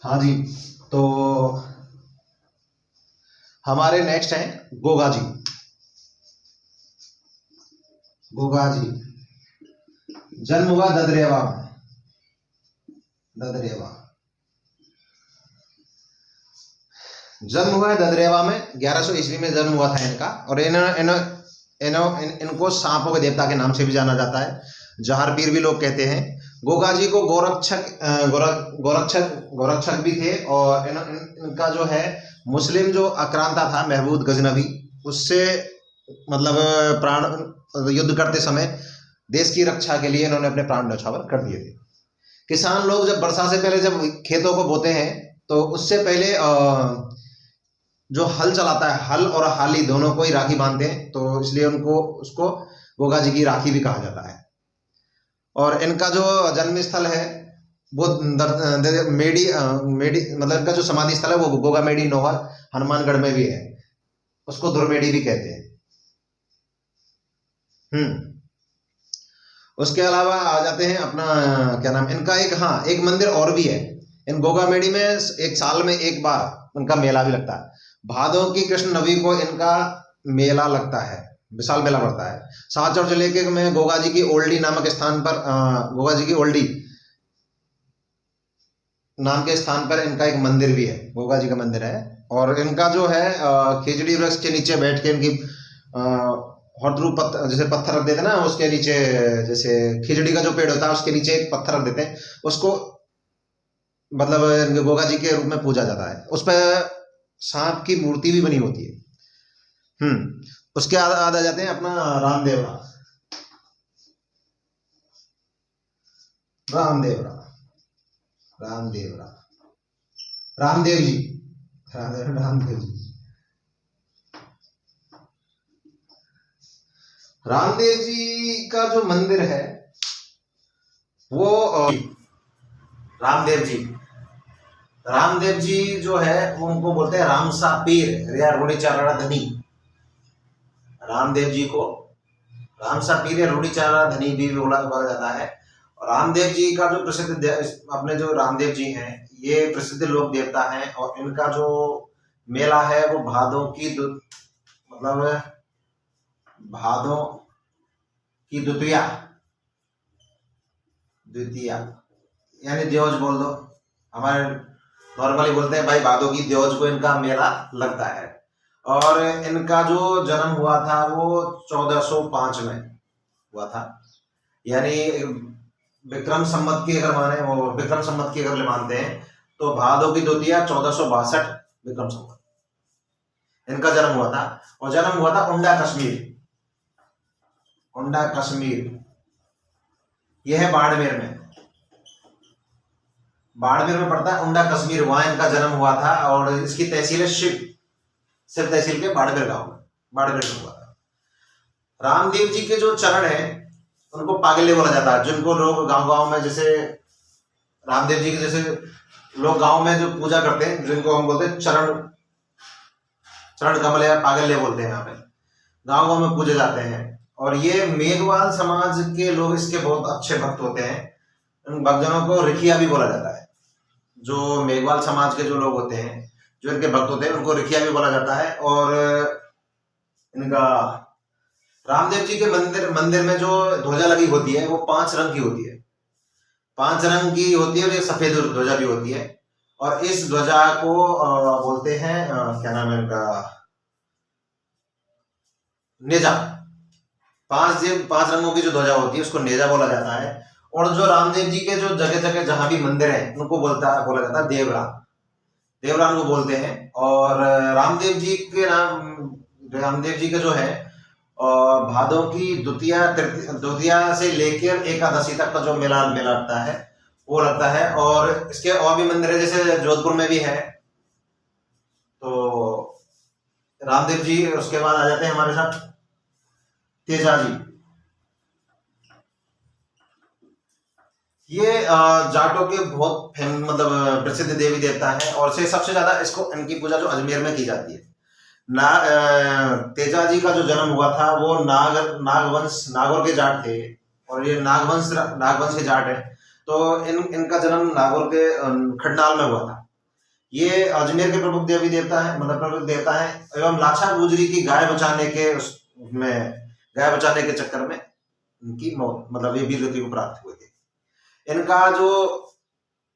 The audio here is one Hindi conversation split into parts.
हाँ जी। तो हमारे नेक्स्ट हैं गोगा जी। गोगा जी जन्म हुआ ददरेवा में। ददरेवा जन्म हुआ है ददरेवा में, 1100 ईस्वी में जन्म हुआ था इनका। और इनको सांपों के देवता के नाम से भी जाना जाता है, जहार पीर भी लोग कहते हैं। गोगा जी को गोरक्षक भी थे। और इनका जो है मुस्लिम जो आक्रांता था महमूद गजनवी, उससे मतलब प्राण युद्ध करते समय देश की रक्षा के लिए इन्होंने अपने प्राण न्यौछावर कर दिए थे। किसान लोग जब वर्षा से पहले जब खेतों को बोते हैं तो उससे पहले जो हल चलाता है, हल और हाली दोनों को ही राखी बांधते हैं, तो इसलिए उसको गोगा जी की राखी भी कहा जाता है। और इनका जो जन्म स्थल है वो मेडी मतलब इनका जो समाधि स्थल है वो गोगा मेडी नोहर हनुमानगढ़ में भी है, उसको धुरमेडी भी कहते हैं। उसके अलावा आ जाते हैं अपना क्या नाम इनका, एक मंदिर और भी है इन गोगा मेडी में। एक साल में एक बार उनका मेला भी लगता है। भादों की कृष्ण नवी को इनका मेला लगता है, विशाल मेला पड़ता है। साचौर जिले के में गोगा जी की ओल्डी नामक स्थान पर गोगा जी की ओल्डी नाम के स्थान पर इनका एक मंदिर भी है, गोगा जी का मंदिर है। और इनका जो है खिचड़ी वृक्ष के नीचे बैठ के इनकी हरद्रू पत्थर, जैसे पत्थर रख देते हैं ना उसके नीचे, जैसे खिचड़ी का जो पेड़ होता है उसके नीचे एक पत्थर रख देते हैं, उसको मतलब इनके गोगा जी के रूप में पूजा जाता है। उस पर सांप की मूर्ति भी बनी होती है। उसके बाद आ जाते हैं अपना रामदेवरा। रामदेवरा रामदेवरा रामदेव जी रामदेव जी रामदेव जी का जो मंदिर है वो रामदेव जी जो है उनको बोलते हैं रामसा पीर या रूढ़ीचारा धनी। रामदेव जी को रामसा पीर या रूढ़ीचारा धनी भी बोला जाता है। और रामदेव जी का जो प्रसिद्ध अपने जो रामदेव जी हैं ये प्रसिद्ध लोक देवता हैं। और इनका जो मेला है वो भादों की द्वितीया यानी देवज बोल दो, हमारे नॉर्मली बोलते हैं भाई भादों की देवज को इनका मेला लगता है। और इनका जो जन्म हुआ था वो 1405 में हुआ था, यानी विक्रम संवत की अगर मानते हैं तो भादों की द्वितीया 1462 विक्रम संवत इनका जन्म हुआ था। और जन्म हुआ था उंडा कश्मीर, यह है बाड़मेर में पड़ता है उंडा कश्मीर, वहां इनका जन्म हुआ था। और इसकी तहसील है शिव तहसील के बाड़मेर में हुआ था। रामदेव जी के जो चरण है उनको पागल्य बोला जाता है, जिनको लोग गांव में जैसे रामदेव जी के जैसे लोग गांव में जो पूजा करते हैं, जिनको हम बोलते हैं चरण कमल या पागल्य बोलते हैं, यहाँ पे गांव में पूजे जाते हैं। और ये मेघवाल समाज के लोग इसके बहुत अच्छे भक्त होते हैं। इन भक्तजनों को रिखिया भी बोला जाता है। जो मेघवाल समाज के जो लोग होते हैं, जो इनके भक्त होते हैं, उनको रिखिया भी बोला जाता है। और इनका रामदेव जी के मंदिर में जो ध्वजा लगी होती है वो 5 रंग की होती है। 5 रंग की होती है और ये सफेद ध्वजा भी होती है। और इस ध्वजा को बोलते हैं क्या नाम है इनका, नेजा। 5 रंगों की जो ध्वजा होती है उसको नेजा बोला जाता है। और जो रामदेव जी के जो जगह जगह जहां भी मंदिर है उनको बोला जाता है देवरा उनको बोलते हैं। और रामदेव जी के जो है भादों की द्वितीया से लेकर एकादशी तक का जो मेला लगता है वो लगता है। और इसके और भी मंदिर है, जैसे जोधपुर में भी है। तो रामदेव जी, उसके बाद आ जाते हैं हमारे साथ तेजा जी। ये जाटों के बहुत प्रसिद्ध देवी देवता है। और से सबसे ज्यादा इनकी पूजा जो अजमेर में की जाती है। तेजा जी का जो जन्म हुआ था वो नागौर के जाट थे। और ये नागवंश के जाट है। तो इनका जन्म नागौर के खडनाल में हुआ था। ये अजमेर के प्रमुख देवी देवता है, मतलब प्रमुख देवता है, एवं लाछा गुजरी की गाय बचाने के उसमें गाय बचाने के चक्कर में इनकी मौत, मतलब ये वीरगति को प्राप्त हुए थे। इनका जो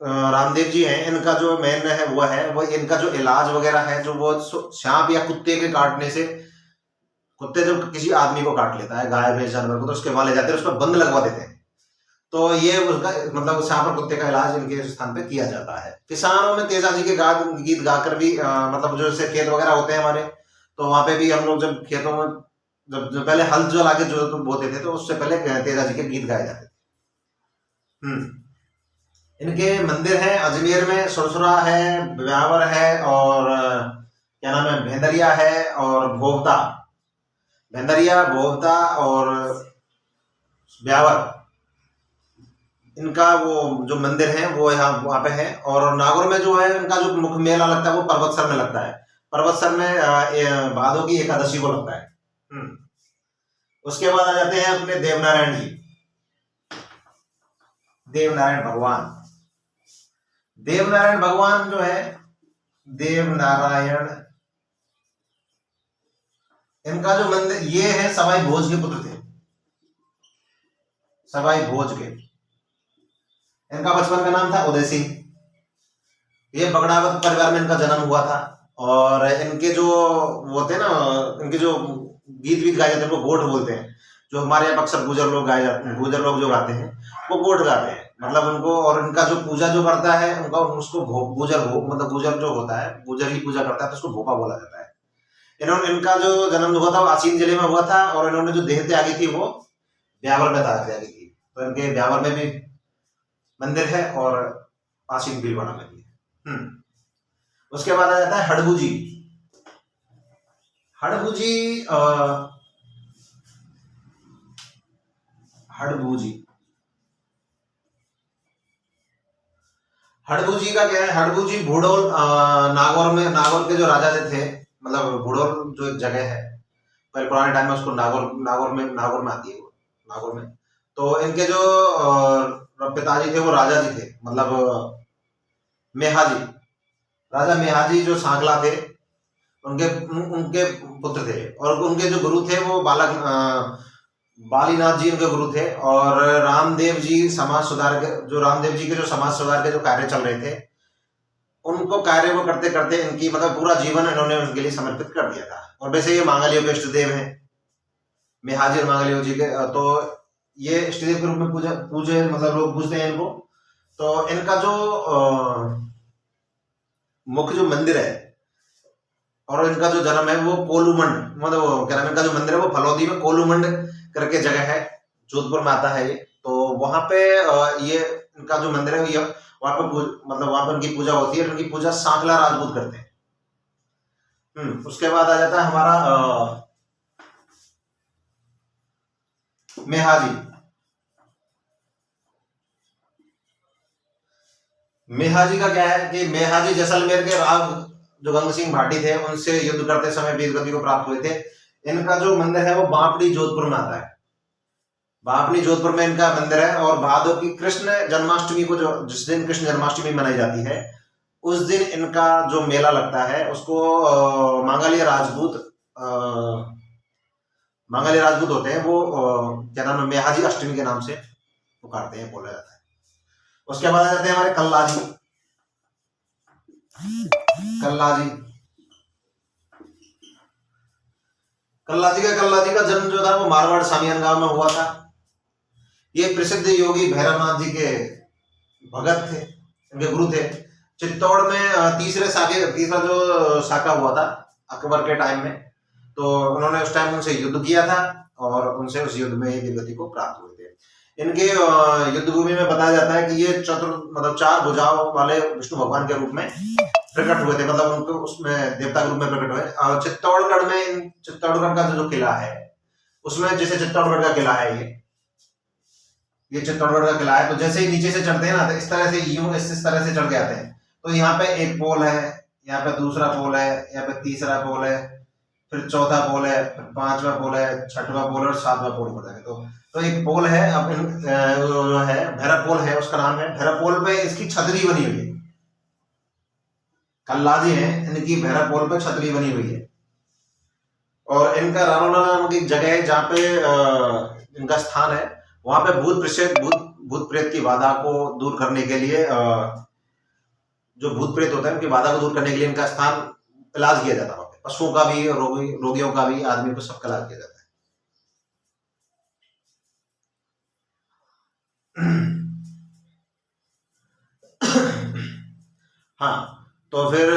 रामदेव जी हैं, इनका जो मेन है वो इनका जो इलाज वगैरह है, जो वो सांप या कुत्ते के काटने से, कुत्ते जब किसी आदमी को काट लेता है, गाय भैंस जानवर को, तो उसके वहां ले जाते हैं, उस पर बंद लगवा देते हैं। तो ये उसका मतलब सांप और कुत्ते का इलाज इनके स्थान पे किया जाता है। किसानों में तेजा जी के गीत गाकर भी मतलब जो जैसे खेत वगैरह होते हैं हमारे, तो वहां पे भी हम लोग जब खेतों में जब पहले हल जो लाके जो बोते थे, तो उससे पहले तेजा जी के गीत गाए जाते थे। इनके मंदिर है अजमेर में, सुरसुरा है, ब्यावर है, और क्या नाम है, भेंदरिया है, और भोवता, भेंदरिया, भोवता और ब्यावर, इनका वो जो मंदिर है वो यहाँ वहां पे है। और नागौर में जो है इनका जो मुख्य मेला लगता है वो पर्वतसर में लगता है। पर्वतसर में भादों की एकादशी को लगता है। उसके बाद आ जाते हैं अपने देवनारायण जी, देवनारायण भगवान। देवनारायण भगवान जो है, देवनारायण, इनका जो मंदिर ये है, सवाई भोज के पुत्र थे, सवाई भोज के। इनका बचपन का नाम था उदय सिंह। ये बगड़ावत परिवार में इनका जन्म हुआ था। और इनके जो वो थे ना, इनके जो गीत वीत गाए जाते हैं वो गोठ बोलते हैं, जो हमारे यहाँ अक्सर गुजर लोग गाए जाते हैं, गुजर लोग जो गाते हैं वो गोठ गाते हैं, मतलब उनको। और इनका जो पूजा जो करता है उनका, उसको गुजर मतलब गुजर जो होता है, गुजर ही पूजा करता है, तो उसको भोपा बोला जाता है। इनका जो जन्म हुआ था वो आसीन जिले में हुआ था, और इन्होंने जो देह त्यागी थी वो ब्यावर में त्यागी थी। तो इनके ब्यावर में भी मंदिर है और आसीन भीलवाड़ा में भी है। उसके बाद आ जाता है हड़बू जी। हड़बू जी, हड़बू जी, हड़बू जी का क्या है, हड़बू जी भूडोल नागौर में, नागौर के जो राजा थे, मतलब भूडोल जो एक जगह है, पहले पुराने टाइम में उसको नागौर में आती है वो, नागौर में। तो इनके जो पिताजी थे वो राजा जी थे, मतलब मेहाजी, राजा मेहाजी जो सांगला थे, उनके पुत्र थे। और उनके जो गुरु थे वो बालीनाथ जी उनके गुरु थे। और रामदेव जी समाज सुधार के, जो रामदेव जी के जो समाज सुधार के जो कार्य चल रहे थे, उनको कार्य को करते करते इनकी मतलब पूरा जीवन इन्होंने उनके लिए समर्पित कर दिया था। और वैसे ये मांगलियों के इष्ट देव हैं, मेहाजी और मांगलियो जी के, तो ये इष्ट देव के रूप में पूजे मतलब लोग पूजते हैं इनको। तो इनका जो मुख्य जो मंदिर है और इनका जो जन्म है वो कोलूमंड, मतलब क्या नाम, इनका जो मंदिर है वो फलौदी में कोलूमंड करके जगह है, जोधपुर में आता है ये। तो वहां पे ये इनका जो मंदिर है, ये वहां पे मतलब वहां पर उनकी पूजा होती है। उनकी पूजा सांगला राजपूत करते हैं। उसके बाद आ जाता है हमारा मेहाजी। मेहाजी का क्या है कि मेहाजी जैसलमेर के राव जो गंग सिंह भाटी थे, उनसे युद्ध करते समय वीरगति को प्राप्त हुए थे। इनका जो मंदिर है वो बापड़ी जोधपुर में आता है, बापड़ी जोधपुर में इनका मंदिर है। और भादो की कृष्ण जन्माष्टमी को, जो जिस दिन कृष्ण जन्माष्टमी मनाई जाती है, उस दिन इनका जो मेला लगता है उसको मांगलिय राजपूत होते हैं वो, क्या नाम है, मेहाजी अष्टमी के नाम से पुकारते हैं, बोला जाता है। उसके बाद आ जाते हैं हमारे कल्लाजी। कल्लाजी का जन्म जो था वो मारवाड़ सामियान गांव में हुआ था। ये प्रसिद्ध योगी भैरवनाथ जी के भगत थे, इनके गुरु थे। चित्तौड़ में तीसरा जो साका हुआ था अकबर के टाइम में, तो उन्होंने उस टाइम उनसे युद्ध किया था और उनसे उस युद्ध में वीरगति को प्राप्त हुए थे। इनके युद्ध भूमि में बताया जाता है कि ये मतलब 4 भुजाओं वाले विष्णु भगवान के रूप में प्रकट हुए थे, मतलब उनको उसमें देवता के रूप में प्रकट हुए। और चित्तौड़गढ़ का जो किला है उसमें, जैसे चित्तौड़गढ़ का किला है, ये चित्तौड़गढ़ का किला है, तो जैसे ही नीचे से चढ़ते हैं ना, तो इस तरह से इस तरह से चढ़ के आते हैं। तो यहाँ पे एक पोल है, यहाँ पे दूसरा पोल है, यहाँ पे तीसरा पोल है, फिर चौथा पोल है, फिर 5वां पोल है, 6वां पोल और 7वां पोल होता है। तो एक पोल है, अब जो है भैरव पोल है, उसका नाम है भैरव पोल। पे इसकी छतरी बनी हुई है, कल्लाजी हैं, इनकी भैरव पोल पे छतरी बनी हुई है। और इनका रानोला नामक एक जगह है जहाँ पे इनका स्थान है। वहां पे भूत प्रेत की बाधा को दूर करने के लिए जो भूत प्रेत होता है उनकी बाधा को दूर करने के लिए इनका स्थान इलाज किया जाता है। वहाँ पे पशुओं का भी, रोगियों का भी, आदमी को सबका इलाज किया जाता है। हाँ, तो फिर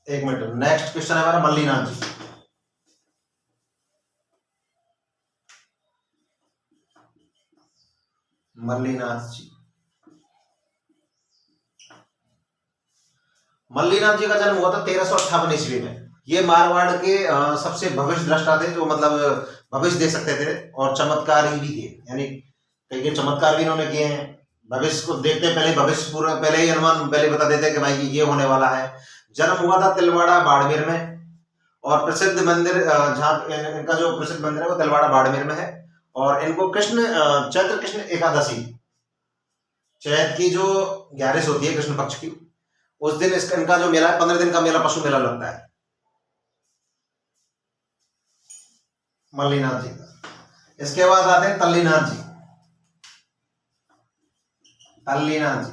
एक मिनट, नेक्स्ट क्वेश्चन है हमारा मल्लीनाथ जी। मल्लीनाथ जी, मल्लीनाथ जी का जन्म हुआ था 1358 ईस्वी में। ये मारवाड़ के सबसे भविष्य द्रष्टा थे, जो मतलब भविष्य दे सकते थे और चमत्कारी भी थे, यानी कई चमत्कार भी इन्होंने किए हैं। भविष्य को देखते पहले, भविष्य पूरा पहले ही अनुमान पहले बता देते कि भाई ये होने वाला है। जन्म हुआ था तिलवाड़ा बाड़मेर में, और प्रसिद्ध मंदिर जहाँ इनका जो प्रसिद्ध मंदिर है वो तिलवाड़ा बाड़मेर में है। और इनको चैत्र कृष्ण एकादशी, चैत की जो 11 होती है कृष्ण पक्ष की, उस दिन इनका जो मेला है 15 दिन का मेला, पशु मेला लगता है मल्लीनाथ जी का। इसके बाद आते हैं तल्लीनाथ जी। तल्लीनाथ जी,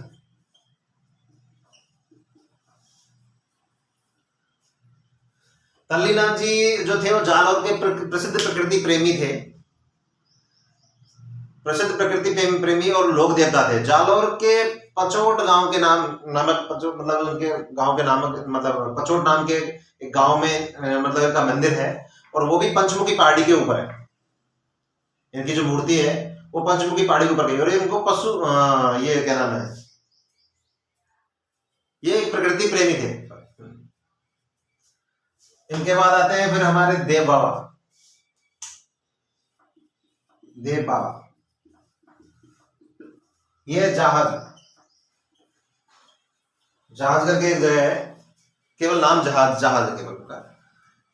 तल्लीनाथ जी जो थे वो जालौर के प्रसिद्ध प्रकृति प्रेमी थे, प्रसिद्ध प्रकृति प्रेमी और लोक देवता थे। जालौर के पचोट गांव के नामक मतलब उनके गांव के नामक मतलब पचोट नाम के एक गांव में मतलब इनका मंदिर है, और वो भी पंचमुखी पहाड़ी के ऊपर है। इनकी जो मूर्ति है वो पंचमुखी पहाड़ी के ऊपर गई। और इनको ये क्या नाम है, ये एक प्रकृति प्रेमी थे। इनके बाद आते हैं फिर हमारे देव बाबा। देव बाबा ये जहाज करके एक जगह है, केवल नाम जहाज है केवल का।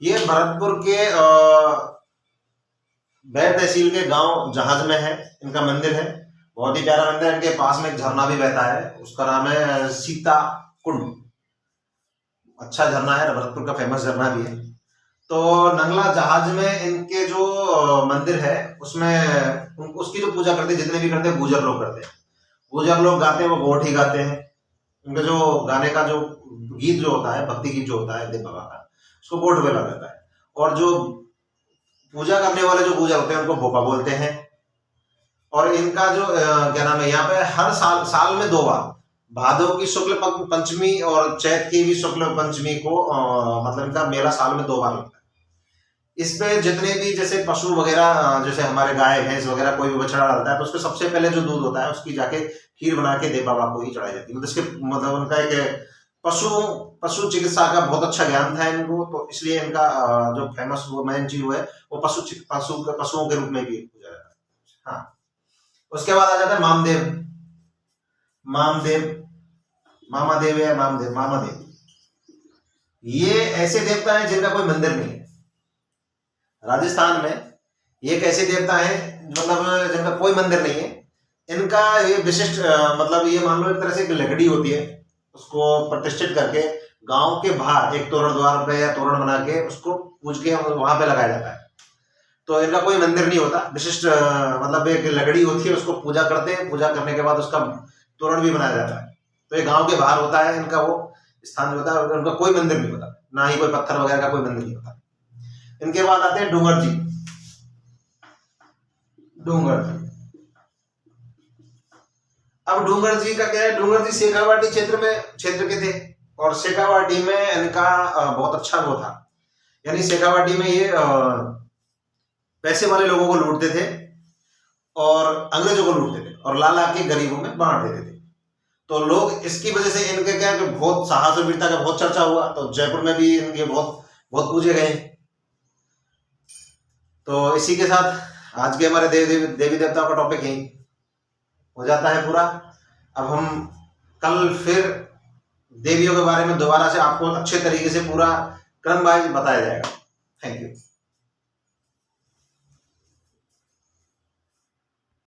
ये भरतपुर के बैर तहसील के गांव जहाज में है, इनका मंदिर है। बहुत ही प्यारा मंदिर है। इनके पास में एक झरना भी बहता है, उसका नाम है सीता कुंड। अच्छा झरना है, भरतपुर का फेमस झरना भी है। तो नंगला जहाज में इनके जो मंदिर है उसमें उसकी जो पूजा करते हैं, जितने भी करते हैं गुर्जर लोग करते हैं। गुर्जर लोग गाते हैं वो गोठ ही गाते हैं। उनका जो गाने का जो गीत जो होता है, भक्ति गीत जो होता है देव बाबा का, उसको गोठ बोला जाता है। और जो पूजा करने वाले जो गुर्जर होते हैं उनको भोपा बोलते हैं। और इनका जो क्या नाम है, यहाँ पे हर साल में 2 बार, भादव की शुक्ल पंचमी और चैत की भी शुक्ल पंचमी को मतलब इनका मेला साल में 2 बार लगता है। इसमें जितने भी जैसे पशु वगैरह, जैसे हमारे गाय भैंस वगैरह कोई भी बछड़ा डालता है तो उसके सबसे पहले जो दूध होता है उसकी जाके खीर बना के देव बाबा को ही चढ़ाई जाती है। मतलब उनका एक पशु चिकित्सा का बहुत अच्छा ज्ञान था इनको, तो इसलिए इनका जो फेमस वो मेन चीज है वो पशुओं के रूप में भी पूजा जाता है। हाँ, उसके बाद आ जाता है मामादेव। ये ऐसे देवता हैं जिनका कोई मंदिर नहीं है। राजस्थान में ये एक ऐसे देवता है मतलब जिनका कोई मंदिर नहीं है। इनका ये विशिष्ट मतलब ये मान लो एक तरह से एक लकड़ी होती है, उसको प्रतिष्ठित करके गांव के बाहर एक तोरण द्वार पे या तोरण बना के उसको पूज के वहां पे लगाया जाता है। तो इनका कोई मंदिर नहीं होता। विशिष्ट मतलब एक लकड़ी होती है, उसको पूजा करते हैं, पूजा करने के बाद उसका तोरण भी बनाया जाता है। तो ये गांव के बाहर होता है इनका वो स्थान होता है। उनका कोई मंदिर नहीं होता, ना ही कोई पत्थर वगैरह का कोई मंदिर नहीं होता। इनके बाद आते हैं डूंगर जी। अब डूंगर जी का क्या है, डूंगर जी शेखावाटी क्षेत्र के थे। और शेखावाटी में इनका बहुत अच्छा वो था, यानी शेखावाटी में ये पैसे वाले लोगों को लूटते थे और अंग्रेजों को लूटते थे और ला के गरीबों में बांट देते थे। तो लोग इसकी वजह से इनके क्या कि बहुत साहस और वीरता का बहुत चर्चा हुआ, तो जयपुर में भी इनके बहुत पूजे गए। तो इसी के साथ आज के हमारे देवी देवताओं का टॉपिक यही हो जाता है पूरा। अब हम कल फिर देवियों के बारे में दोबारा से आपको अच्छे तरीके से पूरा क्रम वाइज बताया जाएगा। Thank you.